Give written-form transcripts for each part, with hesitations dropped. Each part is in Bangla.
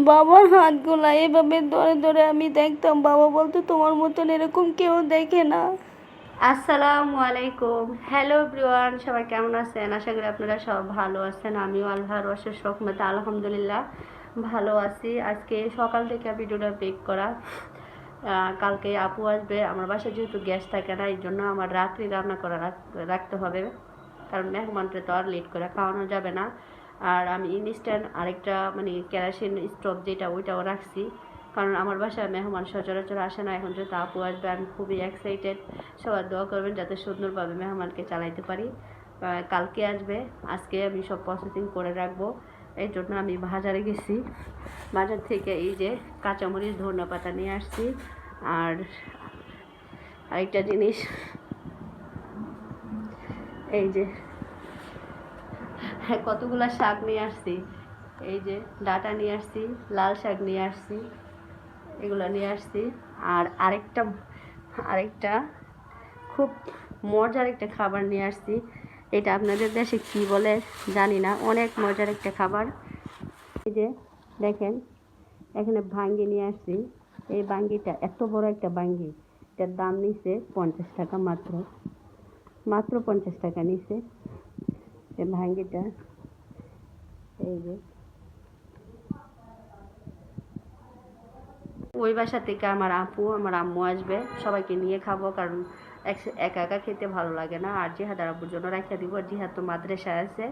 বাবার হাতগুলা এভাবে ধরে ধরে আমি দেখতাম, বাবা বলতো তোমার মতন এরকম কেউ দেখে না। আসসালামু আলাইকুম। হ্যালো এভরিওয়ান, সবাই কেমন আছেন? আশা করি আপনারা সব ভালো আছেন। আমিও আল্লাহর অশেষ রহমতে আলহামদুলিল্লাহ ভালো আছি। আজকে সকাল থেকে ভিডিওটা বেক করা। কালকে আপু আসবে আমার বাসায়, যেহেতু গ্যাস থাকে না এই জন্য আমার রাত্রি রান্না করা রাখতে হবে, কারণ মেহমানকে তো আর লেট করে খাওয়ানো যাবে না। আর আমি ইনস্ট্যান্ট আরেকটা মানে কেরাসিন স্টোভ যেটা ওইটাও রাখছি, কারণ আমার বাসায় মেহমান সচরাচর আসে না। এখন যেহেতু আপু আসবে আমি খুবই এক্সাইটেড। সবার দোয়া করবেন যাতে সুন্দরভাবে মেহমানকে চালাইতে পারি। কালকে আসবে, আজকে আমি সব প্রসেসিং করে রাখবো। এই জন্য আমি বাজারে গেছি, বাজার থেকে এই যে কাঁচামরিচ ধনিয়া পাতা নিয়ে আসছি। আর আরেকটা জিনিস, এই যে কতগুলা শাক নিয়ে আসছি। এই যে ডাঁটা নিয়ে আসছি, লাল শাক নিয়ে আসছি, এগুলো নিয়ে আসছি। আর আরেকটা আরেকটা খুব মজার একটা খাবার নিয়ে আসছি। এটা আপনাদের দেশে কি বলে জানি না, অনেক মজার একটা খাবার। এই যে দেখেন, এখানে ভাঙ্গি নিয়ে আসছি। এই ভাঙ্গিটা এত বড় একটা ভাঙ্গি, এটার দাম নিছে 50 টাকা, মাত্র মাত্র 50 টাকা নিছে এই ভাঙ্গিটা। এই যে ওই বাসা থেকে আমার আপু আমার আম্মু আসবে, সবাইকে নিয়ে খাবো, কারণ একা একা খেতে ভালো লাগে না। আর জিহাদ আব্বুর জন্য রাখিয়া দিব। আর জিহাদ তো মাদ্রাসায় আছে,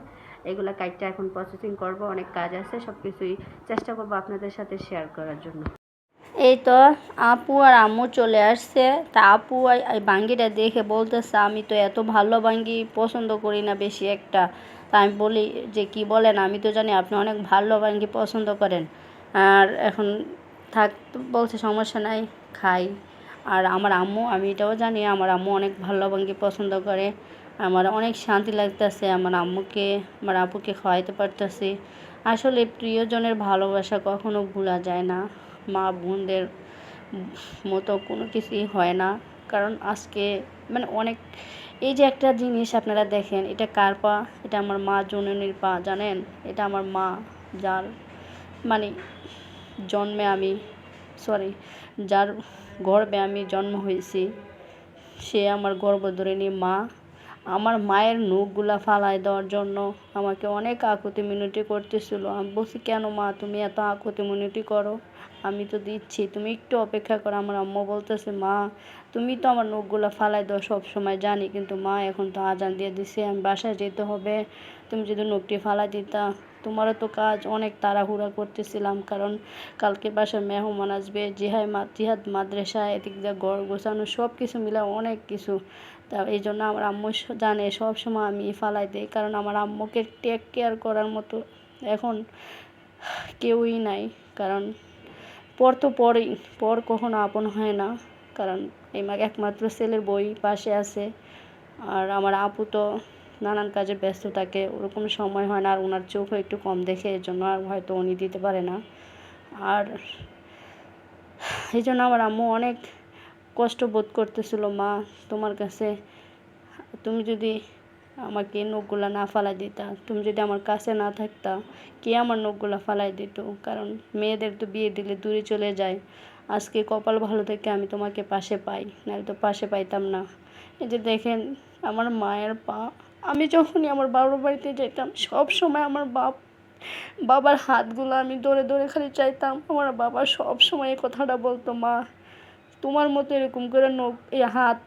এগুলো কাইটটা এখন প্রসেসিং করব, অনেক কাজ আছে, সব কিছুই চেষ্টা করবো আপনাদের সাথে শেয়ার করার জন্য। এই তো আপু আর আম্মু চলে আসছে। তা আপু এই বাঙ্গিটা দেখে বলতেছে আমি তো এত ভালো বাঙ্গি পছন্দ করি না বেশি একটা। তা আমি বলি যে কি বলেন, আমি তো জানি আপনি অনেক ভালো বাঙ্গি পছন্দ করেন। আর এখন থাক, বলছে সমস্যা নাই, খাই। আর আমার আম্মু, আমি এটাও জানি আমার আম্মু অনেক ভালো বাঙ্গি পছন্দ করে। আমার অনেক শান্তি লাগতেছে আমার আম্মুকে, আমার আপুকে খাওয়াইতে পারতেছি। আসলে প্রিয়জনের ভালোবাসা কখনো ভোলা যায় না। মা বোনদের মতো কোনো কিছুই হয় না। কারণ আজকে মানে অনেক, এই যে একটা জিনিস আপনারা দেখেন, এটা কার পা? এটা আমার মা জননীর পা, জানেন? এটা আমার মা, যার মানে জন্মে আমি সরি যার গর্ভে আমি জন্ম হয়েছি, সে আমার গর্ভধারিণী মা। আমার মায়ের নখগুলা ফালায় দেওয়ার জন্য আমাকে অনেক আকুতি মিনতি করতেছিল। আমি বলছি কেন মা তুমি এত আকুতি মিনতি করো, আমি তো দিচ্ছি, তুমি একটু অপেক্ষা করো। আমার আম্মু বলতেছে মা তুমি তো আমার নখগুলা ফালায় দাও সব সময়, জানি, কিন্তু মা এখন তো আজান দিয়ে দিছে, আমি বাসায় যেতে হবে, তুমি যদি নখটি ফালাই দিতা। তোমারও তো কাজ, অনেক তাড়াহুড়া করতেছিলাম, কারণ কালকে বাসায় মেহমান আসবে, জিহাদ মাদ্রাসা, এদিক দিয়ে ঘর গোছানো, সব কিছু মিলে অনেক কিছু। তা এই জন্য আমার আম্মু জানে সব সময় আমি ফালাই দিই, কারণ আমার আম্মুকে টেক কেয়ার করার মতো এখন কেউই নাই। কারণ পর তো পরই, পর কখনো আপন হয় না। কারণ এই একমাত্র ছেলের বই পাশে আছে। আর আমার আপু তো নানান কাজে ব্যস্ত থাকে, ওরকম সময় হয় না। আর ওনার চোখও একটু কম দেখে, এর জন্য আর হয়তো উনি দিতে পারে না। আর এই জন্য আমার আম্মু অনেক কষ্ট বোধ করতেছিল, মা তোমার কাছে, তুমি যদি আমাকে নখগুলা না ফালাই দিতা, তুমি যদি আমার কাছে না থাকতা, কে আমার নখগুলা ফালাই দিত? কারণ মেয়েদের তো বিয়ে দিলে দূরে চলে যায়। আজকে কপাল ভালো থেকে আমি তোমাকে পাশে পাই, নাহলে তো পাশে পাইতাম না। এই যে দেখেন আমার মায়ের পা, আমি যখনই আমার বাবার বাড়িতে যেতাম সব সময় আমার বাবার হাতগুলো আমি ধরে ধরে খালি চাইতাম। আমার বাবা সব সময় এই কথাটা বলতো, মা তোমার মতো এরকম করে নখ এই হাত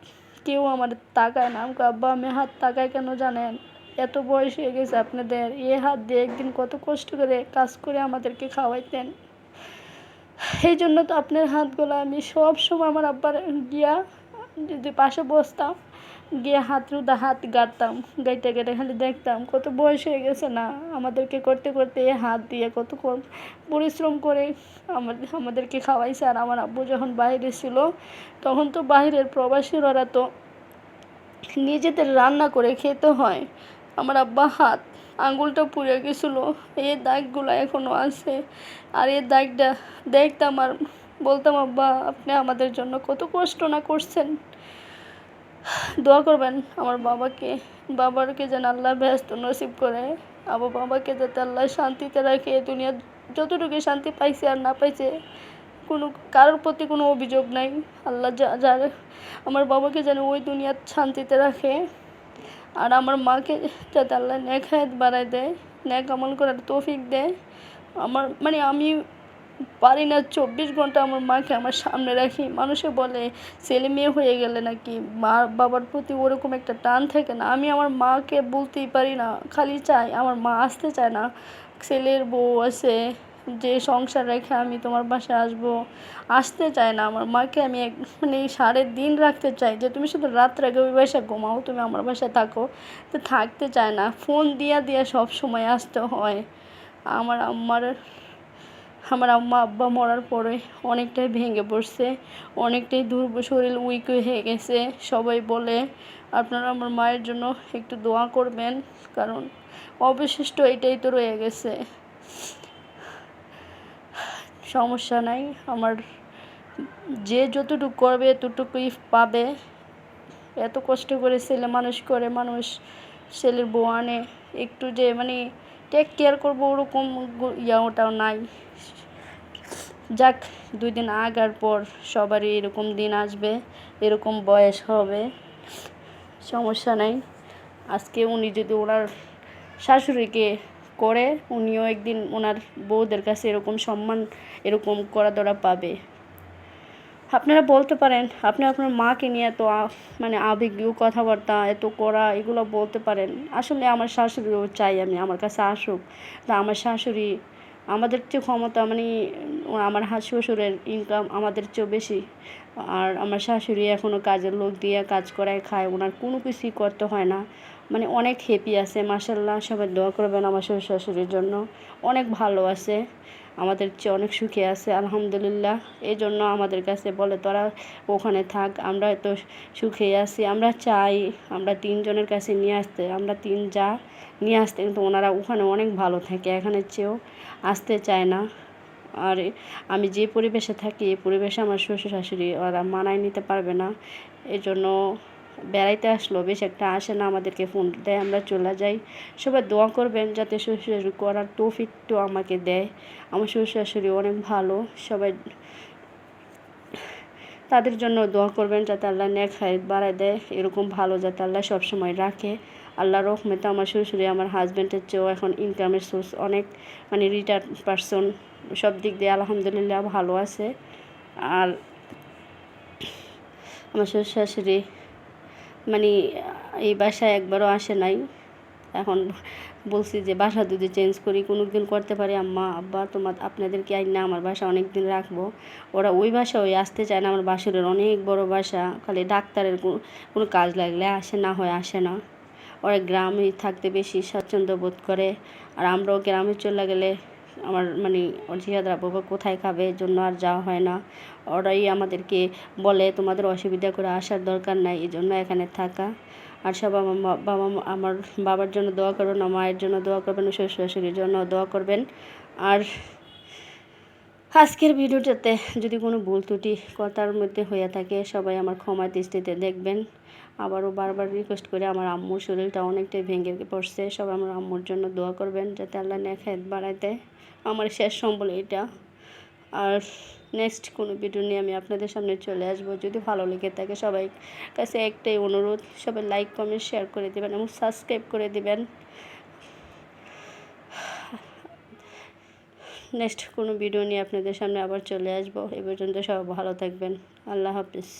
কেউ আমার তাকায় না। আমাকে আব্বা আমি হাত তাকায় কেন জানেন? এত বয়স হয়ে গেছে আপনাদের, এ হাত দিয়ে একদিন কত কষ্ট করে কাজ করে আমাদেরকে খাওয়াইতেন। এই জন্য তো আপনার হাতগুলো আমি সব সময় আমার আব্বার গিয়া যদি পাশে বসতাম, গিয়ে হাত গাড়তাম, গাইতে গাইতে খালি দেখতাম কত বয়স হয়ে গেছে না আমাদেরকে করতে করতে, এ হাত দিয়ে কত পরিশ্রম করে আমাদেরকে খাওয়াইছে। আর আমার আব্বু যখন বাইরে ছিল, তখন তো বাইরের প্রবাসীরা তো নিজেদের রান্না করে খেতে হয়। আমার আব্বা হাত আঙুলটা পুড়ে গেছিলো, এই দাগগুলো এখনও আছে। আর এই দাগটা দেখতাম আর বলতাম আব্বা আপনি আমাদের জন্য কত কষ্ট না করছেন। দোয়া করবেন আমার বাবাকে যেন আল্লাহ ব্যস্ত নসিব করে, আমার বাবাকে যাতে আল্লাহ শান্তিতে রাখে, দুনিয়ার যতটুকু শান্তি পাইছে আর না পাইছে কোনো কারোর প্রতি কোনো অভিযোগ নাই। আল্লাহ যার আমার বাবাকে যেন ওই দুনিয়ার শান্তিতে রাখে, আর আমার মাকে যাতে আল্লাহ নেক হায়াত বাড়ায় দেয়, নেক আমল করার তৌফিক দেয়। আমি পারি না 24 ঘন্টা আমার মাকে আমার সামনে রাখি। মানুষে বলে ছেলে মেয়ে হয়ে গেলে নাকি মা বাবার প্রতি ওরকম একটা টান থাকে না। আমি আমার মাকে বলতেই পারি না, খালি চাই আমার মা আসতে চায় না। ছেলের বউ আছে, যে সংসার রেখে আমি তোমার বাসায় আসবো, আসতে চায় না। আমার মাকে আমি সারা দিন রাখতে চাই যে তুমি শুধু রাত্রে আগে ওই বাসায় ঘুমাও, তুমি আমার বাসায় থাকো, তো থাকতে চায় না। ফোন দিয়া সব সময় আসতে হয়। আমার আম্মা আব্বা মরার পরে অনেকটাই ভেঙে পড়ছে, অনেকটাই শরীর উইক হয়ে গেছে। সবাই বলে আপনারা আমার মায়ের জন্য একটু দোয়া করবেন, কারণ অবশিষ্ট এটাই তো রয়ে গেছে। সমস্যা নাই, আমার যে যতটুকু করবে ততটুকুই পাবে। এত কষ্ট করে ছেলে মানুষ করে মানুষ, ছেলের বউ আনে, একটু যে টেক কেয়ার করবো ওরকম ওটাও নাই। যাক, 2 দিন আগার পর সবারই এরকম দিন আসবে, এরকম বয়স হবে, সমস্যা নাই। আজকে উনি যদি ওনার শাশুড়িকে করে, উনিও একদিন ওনার বউদের কাছে এরকম সম্মান, এরকম করা ধরা পাবে। আপনারা বলতে পারেন আপনি আপনার মাকে নিয়ে এত আবেগীয় কথাবার্তা এত করা, এগুলো বলতে পারেন। আসলে আমার শাশুড়িও চাই আমি আমার কাছে আসুক। তা আমার শাশুড়ি আমাদের চেয়ে ক্ষমতা আমার শ্বশুরের ইনকাম আমাদের চেয়েও বেশি, আর আমার শাশুড়ি এখনও কাজের লোক দিয়ে কাজ করায় খায়, ওনার কোনো কিছুই করতে হয় না। অনেক হ্যাপি আছে, মাশাআল্লাহ। সবাই দোয়া করবেন আমার শ্বশুর শাশুড়ির জন্য, অনেক ভালো আছে, আমাদের চেয়ে অনেক সুখে আছে আলহামদুলিল্লাহ। এই জন্য আমাদের কাছে বলে তোরা ওখানে থাক, আমরা তো সুখে আছি। আমরা চাই আমরা 3 জনের কাছে নিয়ে আসতে, আমরা 3 যা নিয়ে আসতে, কিন্তু ওনারা ওখানে অনেক ভালো থাকে, এখানের চেয়েও আসতে চায় না। আর আমি যে পরিবেশে থাকি এই পরিবেশে আমার শ্বশুর শাশুড়ি ওরা মানায় নিতে পারবে না। এই জন্য বেড়াইতে আসলো, বেশ একটা আসে না, আমাদেরকে ফোন দেয়, আমরা চলে যাই। সবাই দোয়া করবেন যাতে শ্বশুর শাশুড়ি করার তৌফিকটা আমাকে দেয়। আমার শ্বশুর শাশুড়ি অনেক ভালো, সবাই তাদের জন্য দোয়া করবেন যাতে আল্লাহ নেক হায়াত বাড়ায় দেয়, এরকম ভালো যাতে আল্লাহ সবসময় রাখে। আল্লাহর রহমতে আমার শ্বশুরি আমার হাজব্যান্ডের চেয়েও এখন ইনকামের সোর্স অনেক, রিটায়ার্ড পারসন, সব দিক দিয়ে আলহামদুলিল্লাহ ভালো আছে। আর আমার শ্বশুর শাশুড়ি এই বাসায় একবারও আসে নাই। এখন বলছি যে বাসা যদি চেঞ্জ করি কোনো দিন করতে পারি, আম্মা আব্বা আপনাদেরকে না আমার বাসা অনেক দিন রাখবো। ওরা ওই বাসা আসতে চায় না, আমার বাসুরের অনেক বড় বাসা, খালি ডাক্তারের কোনো কাজ লাগলে আসে, না হয় আসে না। ওরা গ্রামে থাকতে বেশি স্বাচ্ছন্দ্য বোধ করে, আর আমরাও গ্রামে চলে গেলে আমার ওর জিয়াদরা বাবা কোথায় খাবে, এর জন্য আর যাওয়া হয় না। ওরাই আমাদেরকে বলে তোমাদের অসুবিধা করে আসার দরকার নাই, এই জন্য এখানে থাকা। আর সব আমার বাবার জন্য দোয়া করবেন, আমার মায়ের জন্য দোয়া করবেন, শ্বশুর শাশুড়ির জন্য দোয়া করবেন। আর আজকের ভিডিওটাতে যদি কোনো ভুল ত্রুটি কথার মধ্যে হয়ে থাকে সবাই আমার ক্ষমা দৃষ্টিতে দেখবেন। আবারও বারবার রিকোয়েস্ট করে, আমার আম্মুর শরীরটা অনেকটাই ভেঙে পড়ছে, সবাই আমার আম্মুর জন্য দোয়া করবেন যাতে আল্লাহ নেক হায়াত বাড়ায় দেয়। আমার শেষ সম্বল এটা। আর নেক্সট কোনো ভিডিও নিয়ে আমি আপনাদের সামনে চলে আসবো। যদি ভালো লেগে থাকে সবাই কাছে একটাই অনুরোধ, সবাই লাইক কমেন্ট শেয়ার করে দেবেন এবং সাবস্ক্রাইব করে দেবেন। নেক্সট কোনো ভিডিও নিয়ে আপনাদের সামনে আবার চলে আসবো। এ পর্যন্ত সবাই ভালো থাকবেন। আল্লাহ হাফিজ।